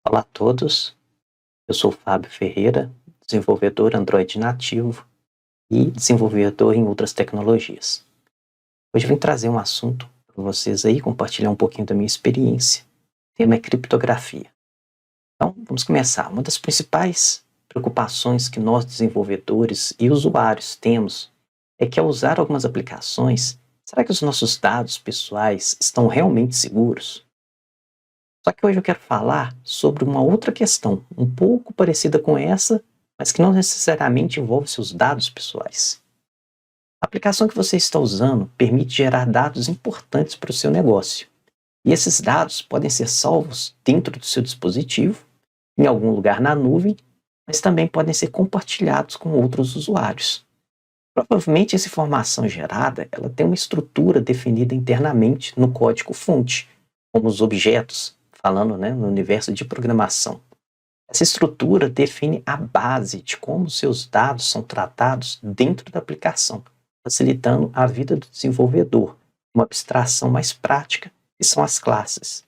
Olá a todos, eu sou o Fábio Ferreira, desenvolvedor Android nativo e desenvolvedor em outras tecnologias. Hoje eu vim trazer um assunto para vocês aí, compartilhar um pouquinho da minha experiência. O tema é criptografia. Então, vamos começar. Uma das principais preocupações que nós desenvolvedores e usuários temos é que ao usar algumas aplicações, será que os nossos dados pessoais estão realmente seguros? Só que hoje eu quero falar sobre uma outra questão, um pouco parecida com essa, mas que não necessariamente envolve seus dados pessoais. A aplicação que você está usando permite gerar dados importantes para o seu negócio. E esses dados podem ser salvos dentro do seu dispositivo, em algum lugar na nuvem, mas também podem ser compartilhados com outros usuários. Provavelmente essa informação gerada, ela tem uma estrutura definida internamente no código-fonte, como os objetos, falando, no universo de programação. Essa estrutura define a base de como seus dados são tratados dentro da aplicação, facilitando a vida do desenvolvedor. Uma abstração mais prática, que são as classes.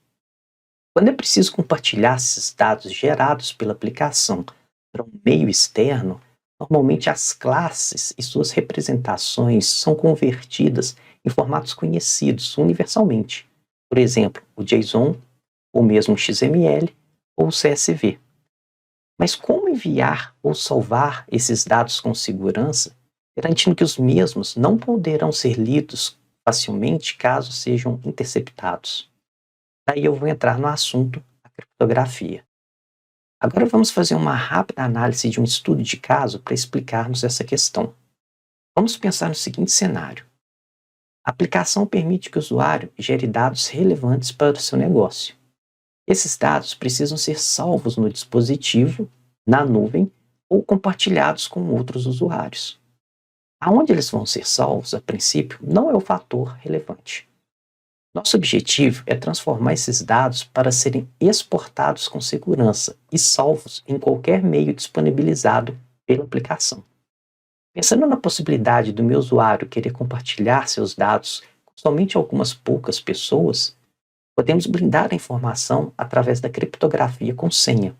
Quando é preciso compartilhar esses dados gerados pela aplicação para um meio externo, normalmente as classes e suas representações são convertidas em formatos conhecidos universalmente. Por exemplo, o JSON, ou mesmo o XML, ou o CSV. Mas como enviar ou salvar esses dados com segurança, garantindo que os mesmos não poderão ser lidos facilmente caso sejam interceptados? Daí eu vou entrar no assunto da criptografia. Agora vamos fazer uma rápida análise de um estudo de caso para explicarmos essa questão. Vamos pensar no seguinte cenário. A aplicação permite que o usuário gere dados relevantes para o seu negócio. Esses dados precisam ser salvos no dispositivo, na nuvem ou compartilhados com outros usuários. Aonde eles vão ser salvos, a princípio, não é o fator relevante. Nosso objetivo é transformar esses dados para serem exportados com segurança e salvos em qualquer meio disponibilizado pela aplicação. Pensando na possibilidade do meu usuário querer compartilhar seus dados com somente algumas poucas pessoas, podemos blindar a informação através da criptografia com senha.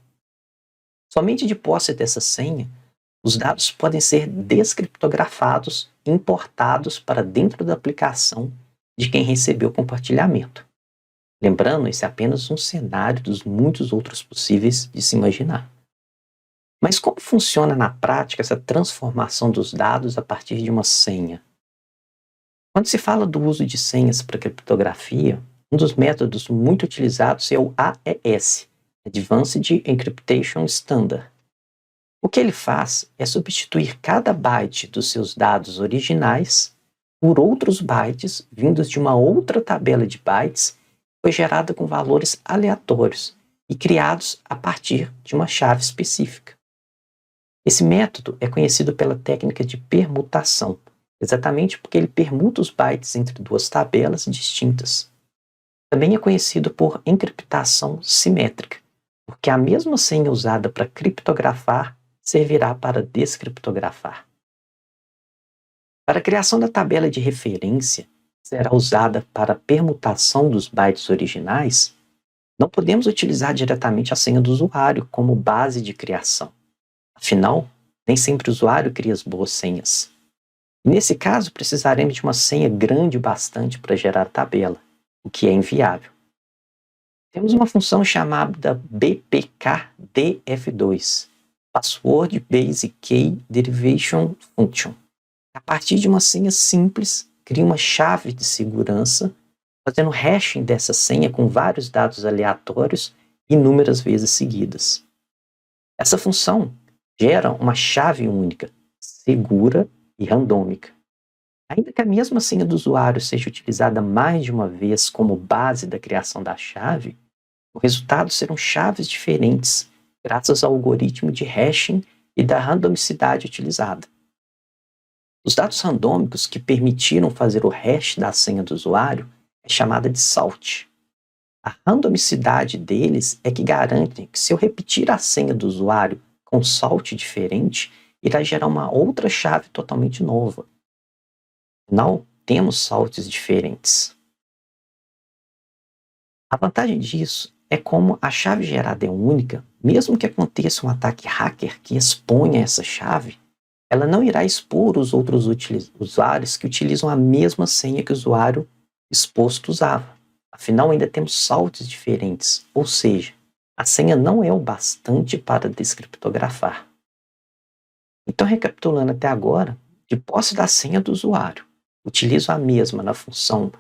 Somente de posse dessa senha, os dados podem ser descriptografados e importados para dentro da aplicação de quem recebeu o compartilhamento. Lembrando, esse é apenas um cenário dos muitos outros possíveis de se imaginar. Mas como funciona na prática essa transformação dos dados a partir de uma senha? Quando se fala do uso de senhas para criptografia, um dos métodos muito utilizados é o AES, Advanced Encryption Standard. O que ele faz é substituir cada byte dos seus dados originais por outros bytes vindos de uma outra tabela de bytes que foi gerada com valores aleatórios e criados a partir de uma chave específica. Esse método é conhecido pela técnica de permutação, exatamente porque ele permuta os bytes entre duas tabelas distintas. Também é conhecido por encriptação simétrica, porque a mesma senha usada para criptografar servirá para descriptografar. Para a criação da tabela de referência, que será usada para a permutação dos bytes originais, não podemos utilizar diretamente a senha do usuário como base de criação. Afinal, nem sempre o usuário cria as boas senhas. E nesse caso, precisaremos de uma senha grande bastante para gerar a tabela, o que é inviável. Temos uma função chamada BPKDF2, Password Basic Key Derivation Function. A partir de uma senha simples, cria uma chave de segurança, fazendo hashing dessa senha com vários dados aleatórios inúmeras vezes seguidas. Essa função gera uma chave única, segura e randômica. Ainda que a mesma senha do usuário seja utilizada mais de uma vez como base da criação da chave, o resultado serão chaves diferentes, graças ao algoritmo de hashing e da randomicidade utilizada. Os dados randômicos que permitiram fazer o hash da senha do usuário é chamada de salt. A randomicidade deles é que garante que se eu repetir a senha do usuário com salt diferente, irá gerar uma outra chave totalmente nova. Afinal, temos salts diferentes. A vantagem disso é como a chave gerada é única, mesmo que aconteça um ataque hacker que exponha essa chave, ela não irá expor os outros usuários que utilizam a mesma senha que o usuário exposto usava. Afinal, ainda temos saltos diferentes, ou seja, a senha não é o bastante para descriptografar. Então, recapitulando até agora, de posse da senha do usuário, utilizo a mesma na função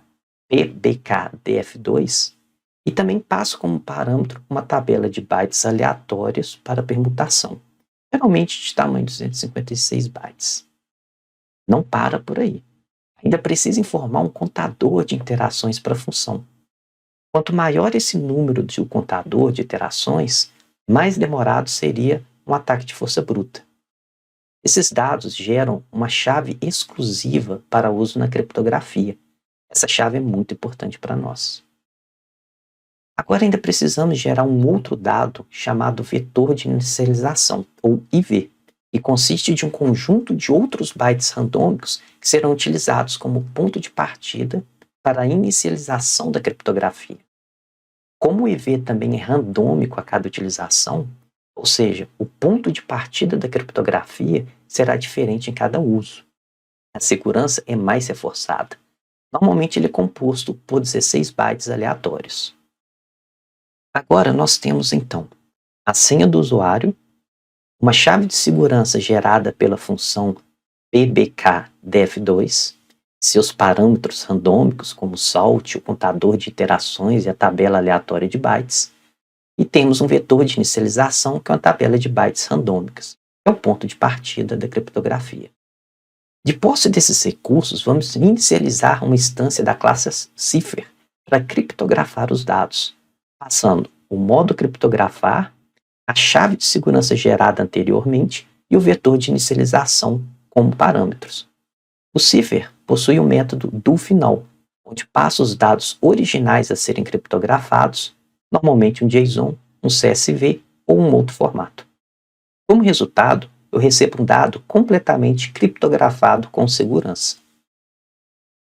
pbkdf2 e também passo como parâmetro uma tabela de bytes aleatórios para permutação, geralmente de tamanho 256 bytes. Não para por aí. Ainda precisa informar um contador de interações para a função. Quanto maior esse número de contador de iterações, mais demorado seria um ataque de força bruta. Esses dados geram uma chave exclusiva para uso na criptografia. Essa chave é muito importante para nós. Agora ainda precisamos gerar um outro dado chamado vetor de inicialização, ou IV, que consiste de um conjunto de outros bytes randômicos que serão utilizados como ponto de partida para a inicialização da criptografia. Como o IV também é randômico a cada utilização, ou seja, o ponto de partida da criptografia será diferente em cada uso. A segurança é mais reforçada. Normalmente ele é composto por 16 bytes aleatórios. Agora nós temos então a senha do usuário, uma chave de segurança gerada pela função pbkdf2, seus parâmetros randômicos como o salt, o contador de iterações e a tabela aleatória de bytes, e temos um vetor de inicialização que é uma tabela de bytes randômicas, que é o ponto de partida da criptografia. De posse desses recursos, vamos inicializar uma instância da classe Cipher para criptografar os dados, passando o modo criptografar, a chave de segurança gerada anteriormente e o vetor de inicialização como parâmetros. O Cipher possui o método do final, onde passa os dados originais a serem criptografados, normalmente um JSON, um CSV ou um outro formato. Como resultado, eu recebo um dado completamente criptografado com segurança.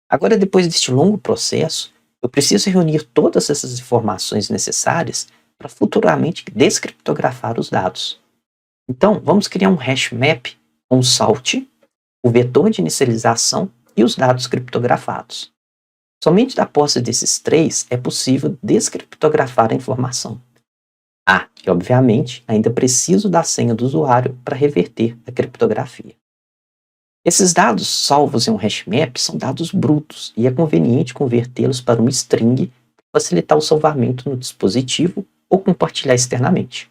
Agora, depois deste longo processo, eu preciso reunir todas essas informações necessárias para futuramente descriptografar os dados. Então, vamos criar um hash map com o salt, o vetor de inicialização e os dados criptografados. Somente da posse desses três é possível descriptografar a informação. E obviamente ainda preciso da senha do usuário para reverter a criptografia. Esses dados salvos em um hashmap são dados brutos e é conveniente convertê-los para uma string para facilitar o salvamento no dispositivo ou compartilhar externamente.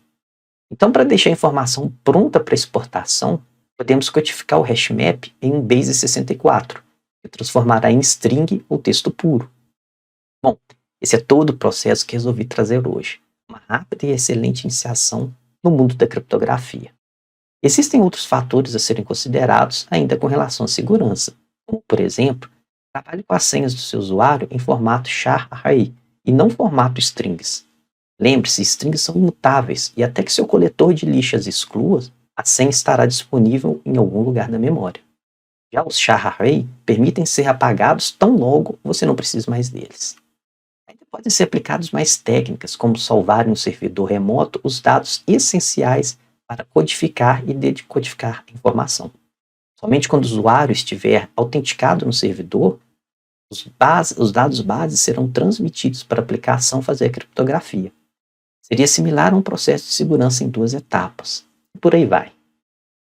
Então, para deixar a informação pronta para exportação, podemos codificar o hashmap em um Base64, que transformará em string ou texto puro. Bom, esse é todo o processo que resolvi trazer hoje. Uma rápida e excelente iniciação no mundo da criptografia. Existem outros fatores a serem considerados ainda com relação à segurança, como, por exemplo, trabalhe com as senhas do seu usuário em formato char-array e não formato strings. Lembre-se, strings são imutáveis e até que seu coletor de lixo as exclua, a senha estará disponível em algum lugar da memória. Já os char-array permitem ser apagados tão logo você não precisa mais deles. Ainda podem ser aplicadas mais técnicas, como salvar em um servidor remoto os dados essenciais para codificar e decodificar a informação. Somente quando o usuário estiver autenticado no servidor, os dados base serão transmitidos para a aplicação fazer a criptografia. Seria similar a um processo de segurança em 2 etapas. E por aí vai.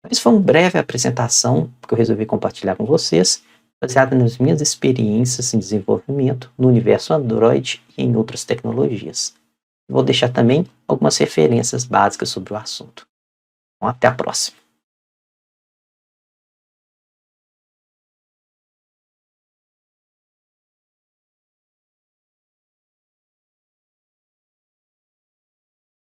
Mas foi uma breve apresentação que eu resolvi compartilhar com vocês, baseada nas minhas experiências em desenvolvimento no universo Android e em outras tecnologias. Vou deixar também algumas referências básicas sobre o assunto. Então, até a próxima.